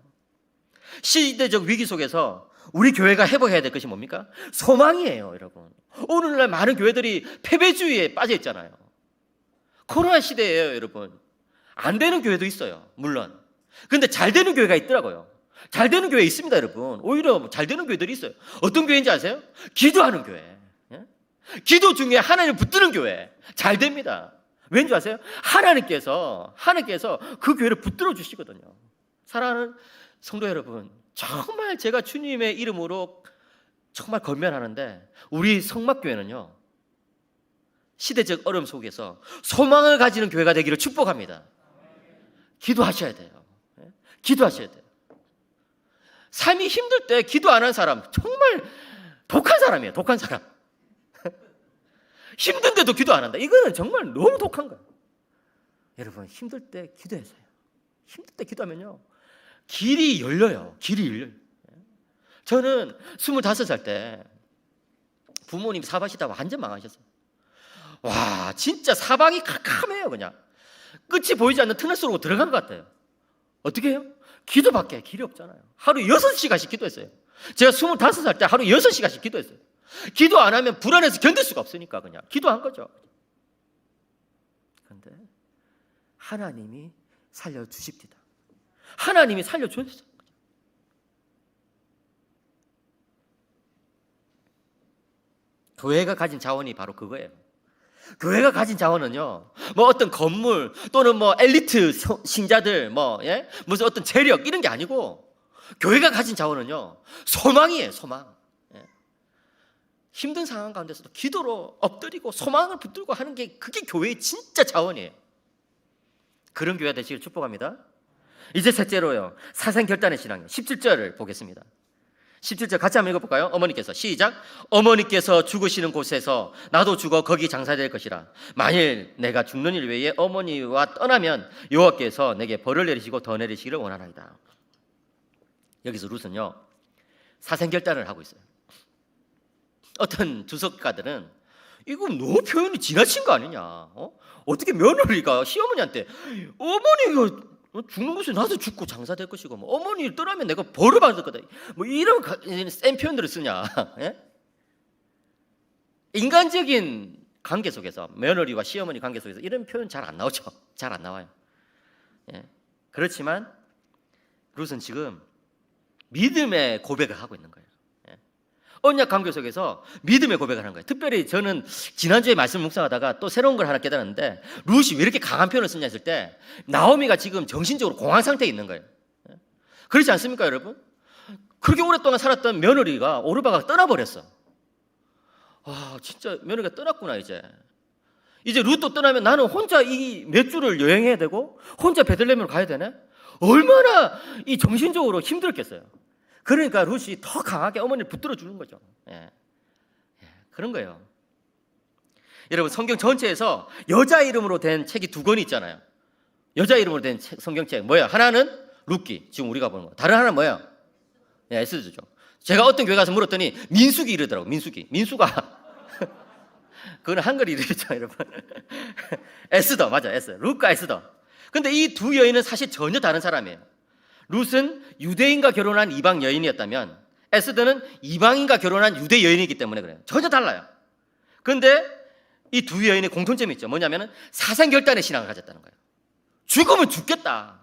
시대적 위기 속에서 우리 교회가 회복해야 될 것이 뭡니까? 소망이에요, 여러분. 오늘날 많은 교회들이 패배주의에 빠져 있잖아요. 코로나 시대예요, 여러분. 안 되는 교회도 있어요, 물론. 그런데 잘 되는 교회가 있더라고요. 잘 되는 교회 있습니다, 여러분. 오히려 잘 되는 교회들이 있어요. 어떤 교회인지 아세요? 기도하는 교회. 기도 중에 하나님을 붙드는 교회. 잘 됩니다. 왠지 아세요? 하나님께서 그 교회를 붙들어 주시거든요. 사랑하는 성도 여러분, 정말 제가 주님의 이름으로 정말 건면하는데, 우리 성막교회는요, 시대적 어려움 속에서 소망을 가지는 교회가 되기를 축복합니다. 기도하셔야 돼요. 기도하셔야 돼요. 삶이 힘들 때 기도 안 한 사람 정말 독한 사람이에요. 독한 사람. 힘든데도 기도 안 한다. 이거는 정말 너무 독한 거예요. 여러분, 힘들 때 기도하세요. 힘들 때 기도하면요, 길이 열려요. 길이 열려요. 저는 25살 때 부모님 사바시다가 완전 망하셨어요. 와, 진짜 사방이 캄캄해요. 그냥 끝이 보이지 않는 터널 속으로 들어간 것 같아요. 어떻게 해요? 기도밖에 길이 없잖아요. 하루 6시간씩 기도했어요. 제가 25살 때 하루 6시간씩 기도했어요. 기도 안 하면 불안해서 견딜 수가 없으니까 그냥 기도한 거죠. 그런데 하나님이 살려주십니다. 하나님이 살려주셨어요. 교회가 가진 자원이 바로 그거예요. 교회가 가진 자원은요, 뭐 어떤 건물 또는 뭐 엘리트 신자들, 무슨 어떤 재력 이런 게 아니고, 교회가 가진 자원은요, 소망이에요. 소망. 힘든 상황 가운데서도 기도로 엎드리고 소망을 붙들고 하는 게, 그게 교회의 진짜 자원이에요. 그런 교회가 되시길 축복합니다. 이제 셋째로요, 사생결단의 신앙 17절을 보겠습니다. 17절 같이 한번 읽어볼까요? 어머니께서, 시작. 어머니께서 죽으시는 곳에서 나도 죽어 거기 장사될 것이라. 만일 내가 죽는 일 외에 어머니와 떠나면 여호와께서 내게 벌을 내리시고 더 내리시기를 원하나이다. 여기서 룻은요, 사생결단을 하고 있어요. 어떤 주석가들은 이거 너무 표현이 지나친 거 아니냐, 어떻게 며느리가 시어머니한테 어머니가 죽는 것이 나도 죽고 장사될 것이고, 뭐 어머니를 떠나면 내가 벌을 받을 거다, 뭐 이런 센 표현들을 쓰냐. 인간적인 관계 속에서, 며느리와 시어머니 관계 속에서 이런 표현 잘 안 나오죠. 잘 안 나와요. 그렇지만 룻은 지금 믿음의 고백을 하고 있는 거예요. 언약 관계 속에서 믿음의 고백을 하는 거예요. 특별히 저는 지난주에 말씀 묵상하다가 또 새로운 걸 하나 깨달았는데, 룻이 왜 이렇게 강한 표현을 쓰냐 했을 때, 나오미가 지금 정신적으로 공황 상태에 있는 거예요. 그렇지 않습니까, 여러분? 그렇게 오랫동안 살았던 며느리가, 오르바가 떠나버렸어. 진짜 며느리가 떠났구나. 이제 룻도 떠나면 나는 혼자 이 몇 주를 여행해야 되고 혼자 베들레헴으로 가야 되네. 얼마나 이 정신적으로 힘들었겠어요. 그러니까 룻이 더 강하게 어머니를 붙들어 주는 거죠. 그런 거예요. 여러분, 성경 전체에서 여자 이름으로 된 책이 2권이 있잖아요. 여자 이름으로 된 성경책 뭐예요? 하나는 룻기, 지금 우리가 보는 거. 다른 하나는 뭐예요? 에스더죠. 제가 어떤 교회 가서 물었더니 민수기 이러더라고. 민수가 그건 한글 이름이죠, 여러분. 에스더, 맞아, 에스더. 룻과 에스더. 근데 이 두 여인은 사실 전혀 다른 사람이에요. 룻은 유대인과 결혼한 이방 여인이었다면 에스더는 이방인과 결혼한 유대 여인이기 때문에 그래요. 전혀 달라요. 그런데 이 두 여인의 공통점이 있죠. 뭐냐면은 사생결단의 신앙을 가졌다는 거예요. 죽으면 죽겠다.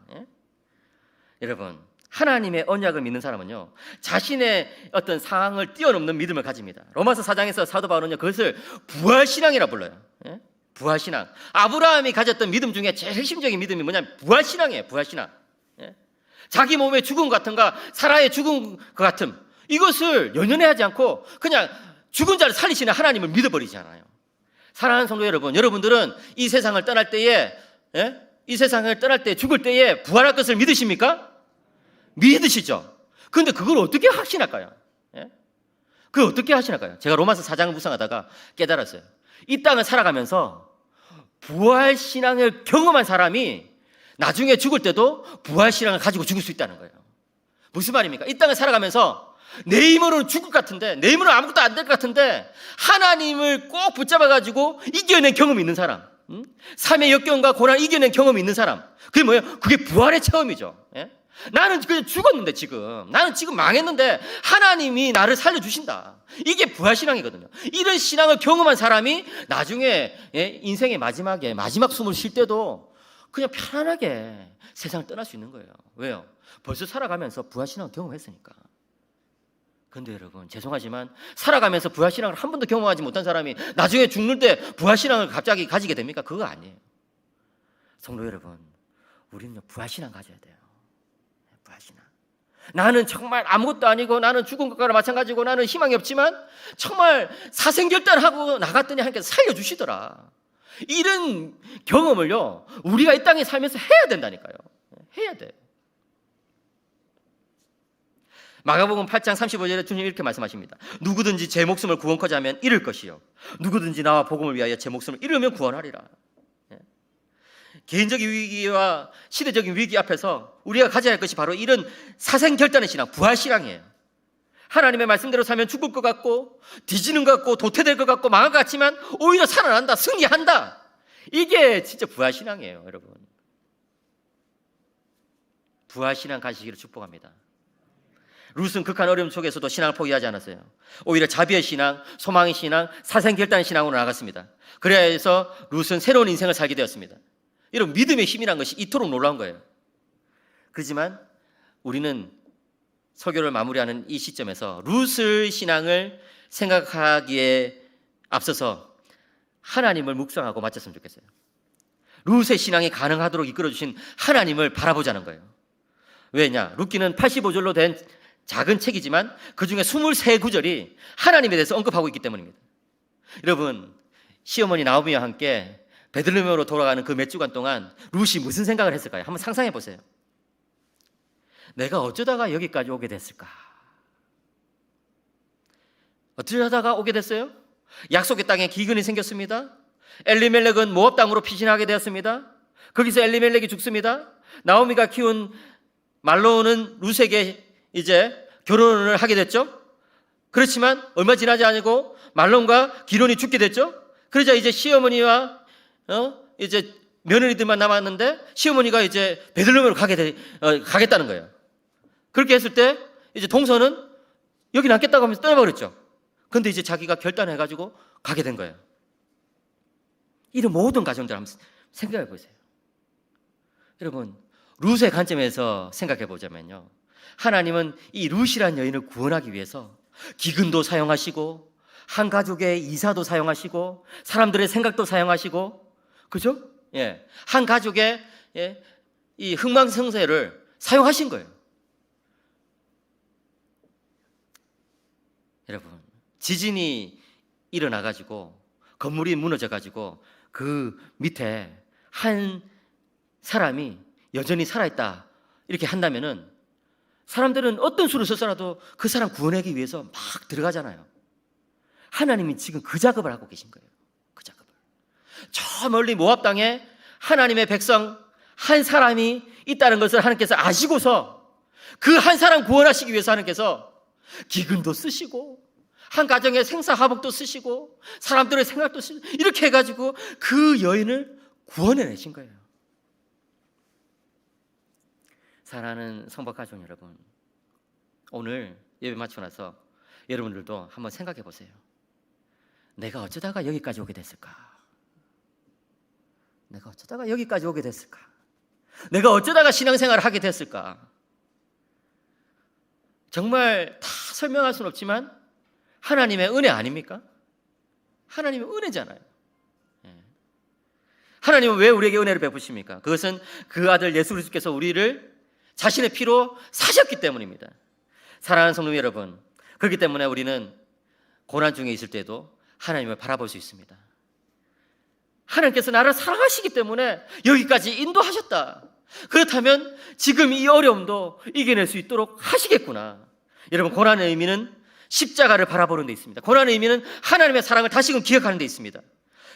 여러분, 하나님의 언약을 믿는 사람은요, 자신의 어떤 상황을 뛰어넘는 믿음을 가집니다. 로마서 4장에서 사도 바울은요, 그것을 부활신앙이라 불러요. 부활신앙. 아브라함이 가졌던 믿음 중에 제일 핵심적인 믿음이 뭐냐면 부활신앙이에요. 부활신앙. 자기 몸의 죽음 같은가, 사라의 죽음 같음, 이것을 연연해하지 않고 그냥 죽은 자를 살리시는 하나님을 믿어버리지 않아요. 사랑하는 성도 여러분, 여러분들은 이 세상을 떠날 때에, 이 세상을 떠날 때, 죽을 때에 부활할 것을 믿으십니까? 믿으시죠? 그런데 그걸 어떻게 확신할까요? 그걸 어떻게 하시나요? 제가 로마서 4장을 묵상하다가 깨달았어요. 이 땅을 살아가면서 부활신앙을 경험한 사람이 나중에 죽을 때도 부활신앙을 가지고 죽을 수 있다는 거예요. 무슨 말입니까? 이 땅을 살아가면서 내 힘으로는 죽을 것 같은데, 내 힘으로는 아무것도 안 될 것 같은데 하나님을 꼭 붙잡아가지고 이겨낸 경험이 있는 사람, 삶의 역경과 고난을 이겨낸 경험이 있는 사람, 그게 뭐예요? 그게 부활의 체험이죠. 나는 그냥 죽었는데, 나는 지금 망했는데 하나님이 나를 살려주신다. 이게 부활신앙이거든요. 이런 신앙을 경험한 사람이 나중에 인생의 마지막에 마지막 숨을 쉴 때도 그냥 편안하게 세상을 떠날 수 있는 거예요. 왜요? 벌써 살아가면서 부활신앙을 경험했으니까. 그런데 여러분, 죄송하지만 살아가면서 부활신앙을 한 번도 경험하지 못한 사람이 나중에 죽는 때 부활신앙을 갑자기 가지게 됩니까? 그거 아니에요. 성도 여러분, 우리는 부활신앙 가져야 돼요. 부활신앙. 나는 정말 아무것도 아니고, 나는 죽은 것과 마찬가지고, 나는 희망이 없지만 정말 사생결단하고 나갔더니 하나님께서 살려주시더라. 이런 경험을요, 우리가 이 땅에 살면서 해야 된다니까요. 해야 돼. 마가복음 8장 35절에 주님 이렇게 말씀하십니다. 누구든지 제 목숨을 구원코자 하면 잃을 것이요, 누구든지 나와 복음을 위하여 제 목숨을 잃으면 구원하리라. 개인적인 위기와 시대적인 위기 앞에서 우리가 가져야 할 것이 바로 이런 사생결단의 신앙, 부활신앙이에요. 하나님의 말씀대로 살면 죽을 것 같고, 뒤지는 것 같고, 도태될 것 같고, 망할 것 같지만 오히려 살아난다, 승리한다. 이게 진짜 부활신앙이에요, 여러분. 부활신앙 가시기를 축복합니다. 룻은 극한 어려움 속에서도 신앙을 포기하지 않았어요. 오히려 자비의 신앙, 소망의 신앙, 사생결단의 신앙으로 나갔습니다. 그래야 해서 룻은 새로운 인생을 살게 되었습니다. 여러분, 믿음의 힘이란 것이 이토록 놀라운 거예요. 그렇지만 우리는 설교를 마무리하는 이 시점에서 룻의 신앙을 생각하기에 앞서서 하나님을 묵상하고 마쳤으면 좋겠어요. 룻의 신앙이 가능하도록 이끌어주신 하나님을 바라보자는 거예요. 왜냐? 룻기는 85절로 된 작은 책이지만 그 중에 23구절이 하나님에 대해서 언급하고 있기 때문입니다. 여러분, 시어머니 나오미와 함께 베들레헴으로 돌아가는 그 몇 주간 동안 룻이 무슨 생각을 했을까요? 한번 상상해 보세요. 내가 어쩌다가 여기까지 오게 됐을까? 어쩌다가 오게 됐어요? 약속의 땅에 기근이 생겼습니다. 엘리멜렉은 모압 땅으로 피신하게 되었습니다. 거기서 엘리멜렉이 죽습니다. 나오미가 키운 말로는 룻에게 이제 결혼을 하게 됐죠. 그렇지만 얼마 지나지 않고 말론과 기론이 죽게 됐죠. 그러자 이제 시어머니와 이제 며느리들만 남았는데 시어머니가 이제 베들레헴으로 가겠다는 거예요. 그렇게 했을 때 이제 동서는 여기 남겠다고 하면서 떠나버렸죠. 그런데 이제 자기가 결단해가지고 가게 된 거예요. 이런 모든 가정들 한번 생각해 보세요. 여러분, 룻의 관점에서 생각해 보자면요, 하나님은 이 룻이라는 여인을 구원하기 위해서 기근도 사용하시고 한 가족의 이사도 사용하시고 사람들의 생각도 사용하시고, 그죠? 예, 한 가족의 이 흥망성쇠를 사용하신 거예요. 여러분, 지진이 일어나가지고 건물이 무너져가지고 그 밑에 한 사람이 여전히 살아있다 이렇게 한다면은 사람들은 어떤 수를 써서라도 그 사람 구원하기 위해서 막 들어가잖아요. 하나님이 지금 그 작업을 하고 계신 거예요. 그 작업을. 저 멀리 모압 땅에 하나님의 백성 한 사람이 있다는 것을 하나님께서 아시고서 그 한 사람 구원하시기 위해서 하나님께서 기근도 쓰시고 한 가정의 생사화복도 쓰시고 사람들의 생각도 쓰시고 이렇게 해가지고 그 여인을 구원해내신 거예요. 사랑하는 성박 가족 여러분, 오늘 예배 마치고 나서 여러분들도 한번 생각해 보세요. 내가 어쩌다가 여기까지 오게 됐을까? 내가 어쩌다가 여기까지 오게 됐을까? 내가 어쩌다가 신앙생활을 하게 됐을까? 정말 다 설명할 수는 없지만 하나님의 은혜 아닙니까? 하나님의 은혜잖아요. 하나님은 왜 우리에게 은혜를 베푸십니까? 그것은 그 아들 예수 그리스도께서 우리를 자신의 피로 사셨기 때문입니다. 사랑하는 성도 여러분, 그렇기 때문에 우리는 고난 중에 있을 때도 하나님을 바라볼 수 있습니다. 하나님께서 나를 사랑하시기 때문에 여기까지 인도하셨다. 그렇다면 지금 이 어려움도 이겨낼 수 있도록 하시겠구나. 여러분, 고난의 의미는 십자가를 바라보는 데 있습니다. 고난의 의미는 하나님의 사랑을 다시금 기억하는 데 있습니다.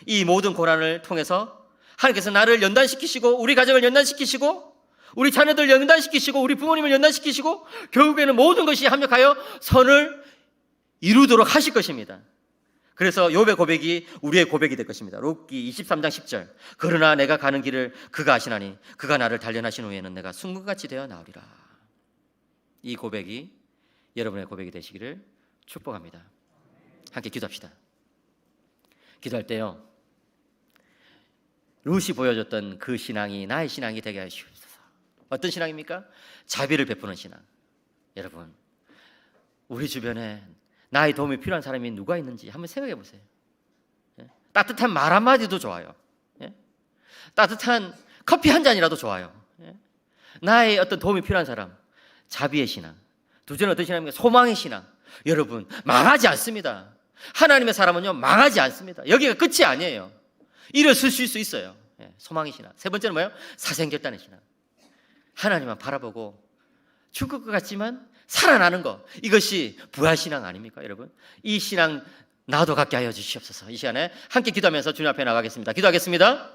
이 모든 고난을 통해서 하나님께서 나를 연단시키시고 우리 가정을 연단시키시고 우리 자녀들 연단시키시고 우리 부모님을 연단시키시고 결국에는 모든 것이 합력하여 선을 이루도록 하실 것입니다. 그래서 욥의 고백이 우리의 고백이 될 것입니다. 욥기 23장 10절. 그러나 내가 가는 길을 그가 아시나니 그가 나를 단련하신 후에는 내가 순금같이 되어 나오리라. 이 고백이 여러분의 고백이 되시기를 축복합니다. 함께 기도합시다. 기도할 때요, 룻이 보여줬던 그 신앙이 나의 신앙이 되게 하시옵소서. 어떤 신앙입니까? 자비를 베푸는 신앙. 여러분, 우리 주변에 나의 도움이 필요한 사람이 누가 있는지 한번 생각해 보세요. 따뜻한 말 한마디도 좋아요. 따뜻한 커피 한 잔이라도 좋아요. 나의 어떤 도움이 필요한 사람, 자비의 신앙. 둘째는 어떤 신앙입니까? 소망의 신앙. 여러분, 망하지 않습니다. 하나님의 사람은요, 망하지 않습니다. 여기가 끝이 아니에요. 일어서실 수 있어요. 소망의 신앙. 세 번째는 뭐예요? 사생결단의 신앙. 하나님만 바라보고 죽을 것 같지만 살아나는 것, 이것이 부활신앙 아닙니까, 여러분? 이 신앙 나도 갖게 하여 주시옵소서. 이 시간에 함께 기도하면서 주님 앞에 나가겠습니다. 기도하겠습니다.